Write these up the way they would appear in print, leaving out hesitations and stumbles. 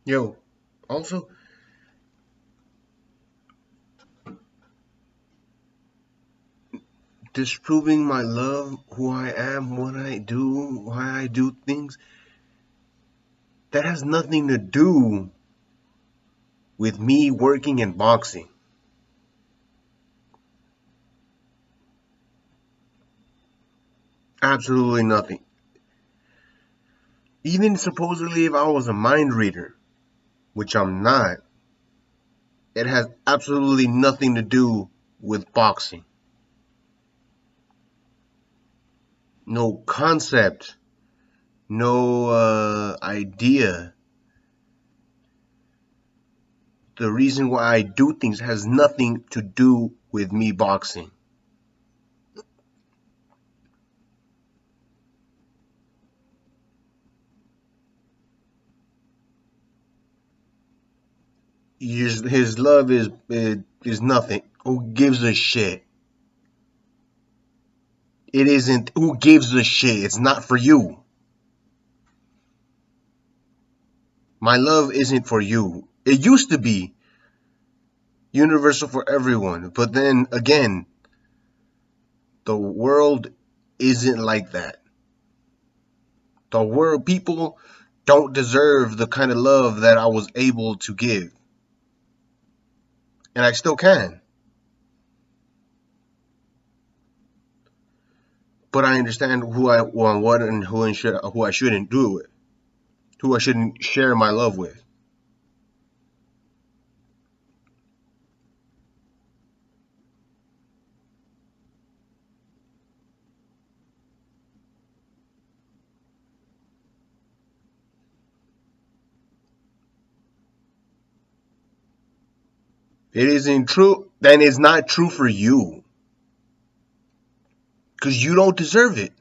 Yo, also disproving my love, who I am, what I do, why I do things, that has nothing to do with me working and boxing. Absolutely nothing. Even supposedly if I was a mind reader, which I'm not, it has absolutely nothing to do with boxing. No concept, no idea. The reason why I do things has nothing to do with me boxing. His love is nothing. Who gives a shit? It isn't. Who gives a shit? It's not for you. My love isn't for you. It used to be universal for everyone, but then again, the world isn't like that. The world people don't deserve the kind of love that I was able to give, and I still can. But I understand who I want, what, and who I shouldn't do it, who I shouldn't share my love with. It isn't true, then it's not true for you because you don't deserve it.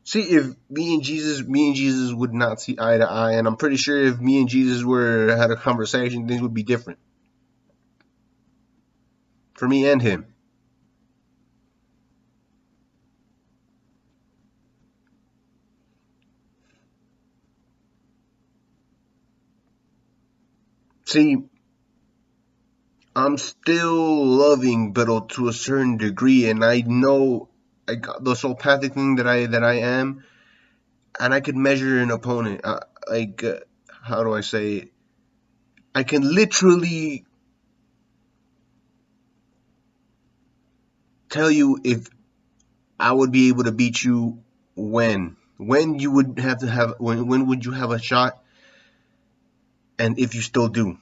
See, if me and Jesus would not see eye to eye, and I'm pretty sure if me and Jesus were had a conversation, things would be different for me and him. See, I'm still loving, but to a certain degree, and I know I got the soulpathic thing that I am, and I could measure an opponent. Like, how do I say it? I can literally tell you if I would be able to beat you when you would have to have when would you have a shot, and if you still do.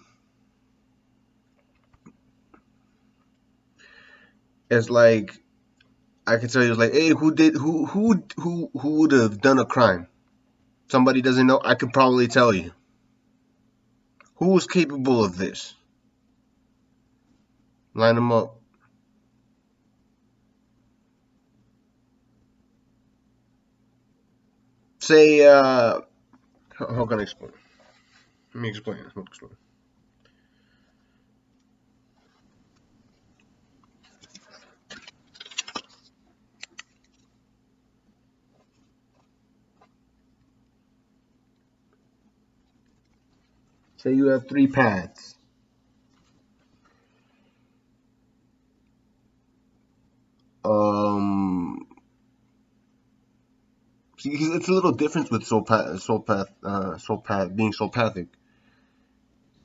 It's like I could tell you, it's like, hey, who would have done a crime? Somebody doesn't know. I could probably tell you who is capable of this. Line them up. Say, how can I explain? Let me explain. Let me explain. Say you have three paths. Um, See, it's a little different with being soulpathic.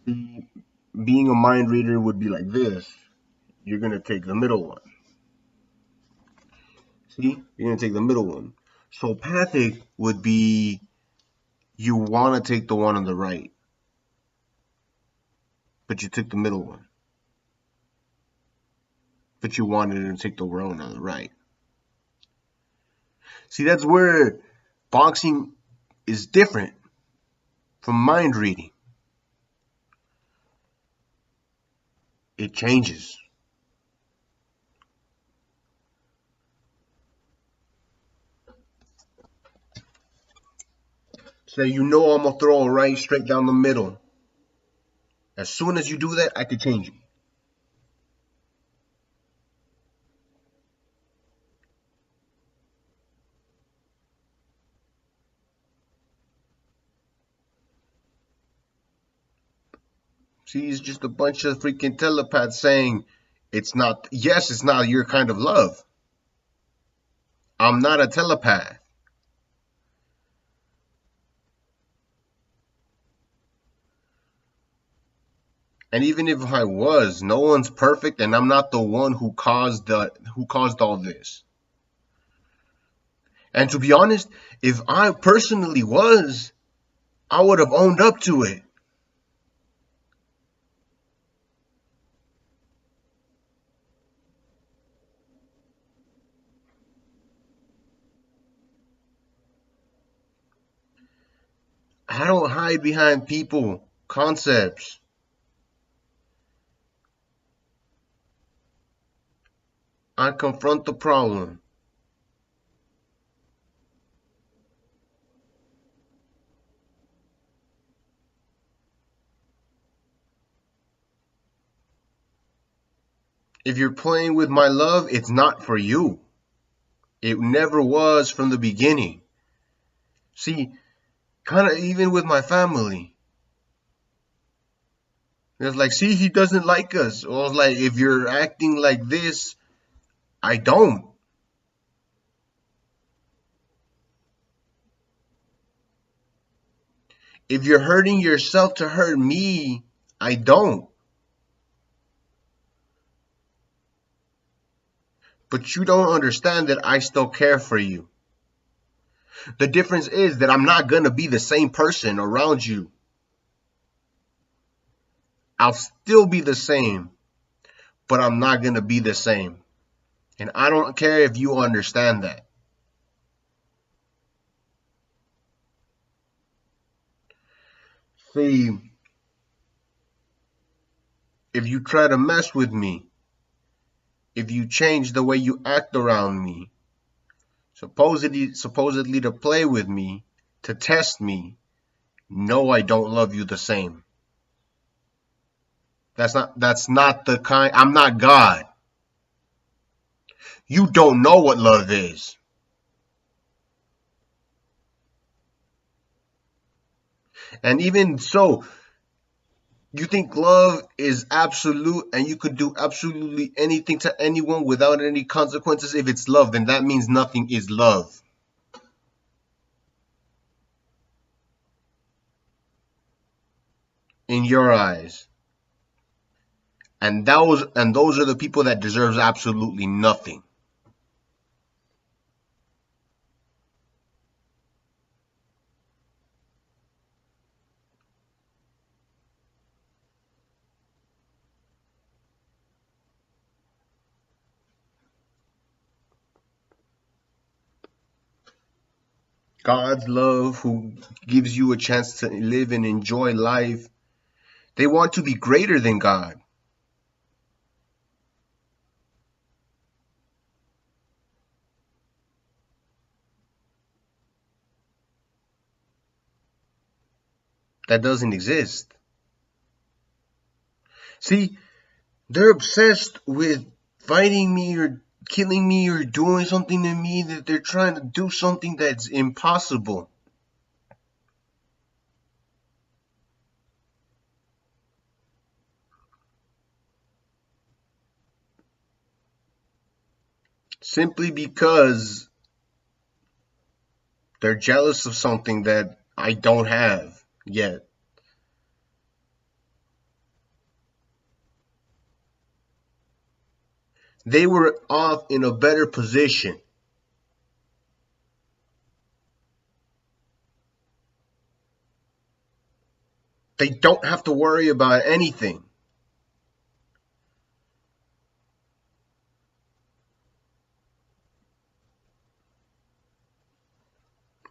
See, being a mind reader would be like this. You're gonna take the middle one. See, you're gonna take the middle one. Soulpathic would be you want to take the one on the right, but you took the middle one. But you wanted to take the one on the right. See, that's where boxing is different from mind reading. It changes. So you know I'm gonna throw a right straight down the middle. As soon as you do that, I could change it. See, it's just a bunch of freaking telepaths saying it's not, yes, it's not your kind of love. I'm not a telepath. And even if I was, no one's perfect and I'm not the one who caused all this. And to be honest, if I personally was, I would have owned up to it. I don't hide behind people, concepts. I confront the problem. If you're playing with my love, it's not for you. It never was from the beginning. See, kind of even with my family. It's like, see, he doesn't like us. Or it's like, if you're acting like this, I don't. If you're hurting yourself to hurt me, I don't. But you don't understand that I still care for you. The difference is that I'm not gonna be the same person around you. I'll still be the same, but I'm not gonna be the same. And I don't care if you understand that. See, if you try to mess with me, if you change the way you act around me, supposedly to play with me, to test me, no, I don't love you the same. That's not the kind. I'm not God. You don't know what love is. And even so, you think love is absolute and you could do absolutely anything to anyone without any consequences. If it's love, then that means nothing is love in your eyes. And those are the people that deserves absolutely nothing. God's love, who gives you a chance to live and enjoy life, they want to be greater than God. That doesn't exist. See, they're obsessed with fighting me or killing me or doing something to me, that they're trying to do something that's impossible. Simply because they're jealous of something that I don't have yet. They were off in a better position. They don't have to worry about anything.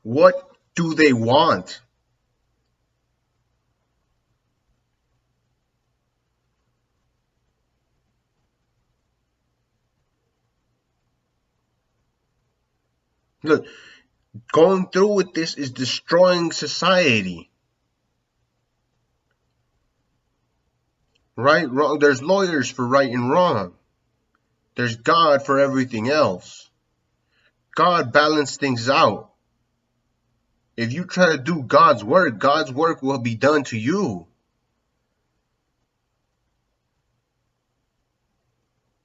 What do they want? Look, going through with this is destroying society. Right, wrong. There's lawyers for right and wrong. There's God for everything else. God balanced things out. If you try to do God's work will be done to you.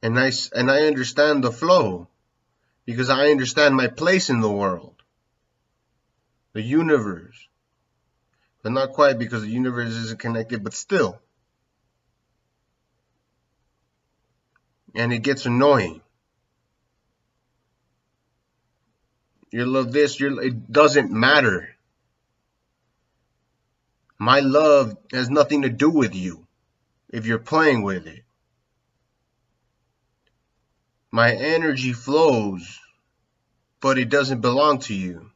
and I understand the flow because I understand my place in the world, the universe. But not quite because the universe isn't connected, but still. And it gets annoying. You love this, it doesn't matter. My love has nothing to do with you if you're playing with it. My energy flows, but it doesn't belong to you.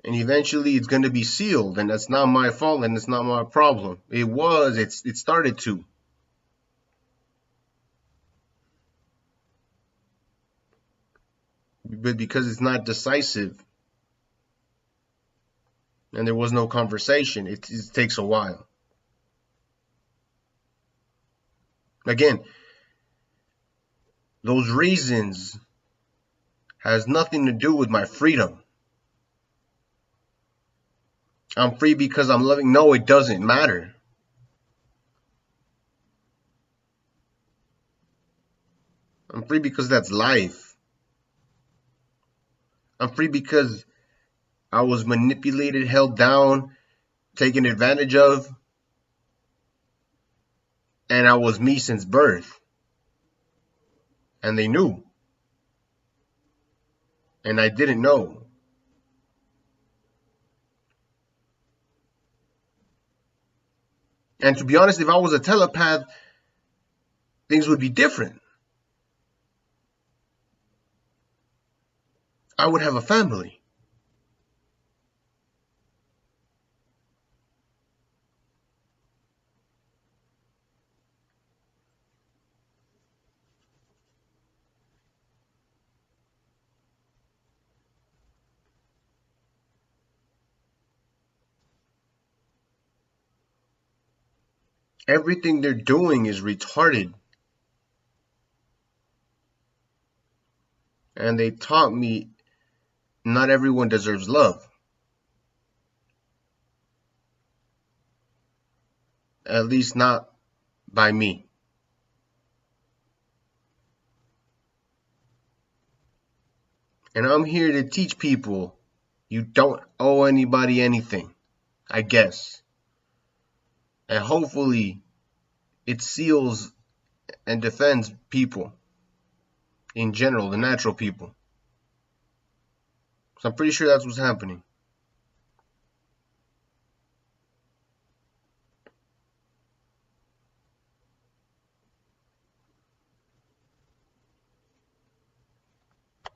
And eventually it's going to be sealed, and that's not my fault and it's not my problem. It started to. But because it's not decisive and there was no conversation, it takes a while. Again, those reasons has nothing to do with my freedom. I'm free because I'm loving. No, it doesn't matter. I'm free because that's life. I'm free because I was manipulated, held down, taken advantage of, and I was me since birth. And they knew. And I didn't know. And to be honest, if I was a telepath, things would be different. I would have a family. Everything they're doing is retarded. And they taught me not everyone deserves love. At least not by me. And I'm here to teach people you don't owe anybody anything, I guess. And hopefully it seals and defends people in general, the natural people. So I'm pretty sure that's what's happening.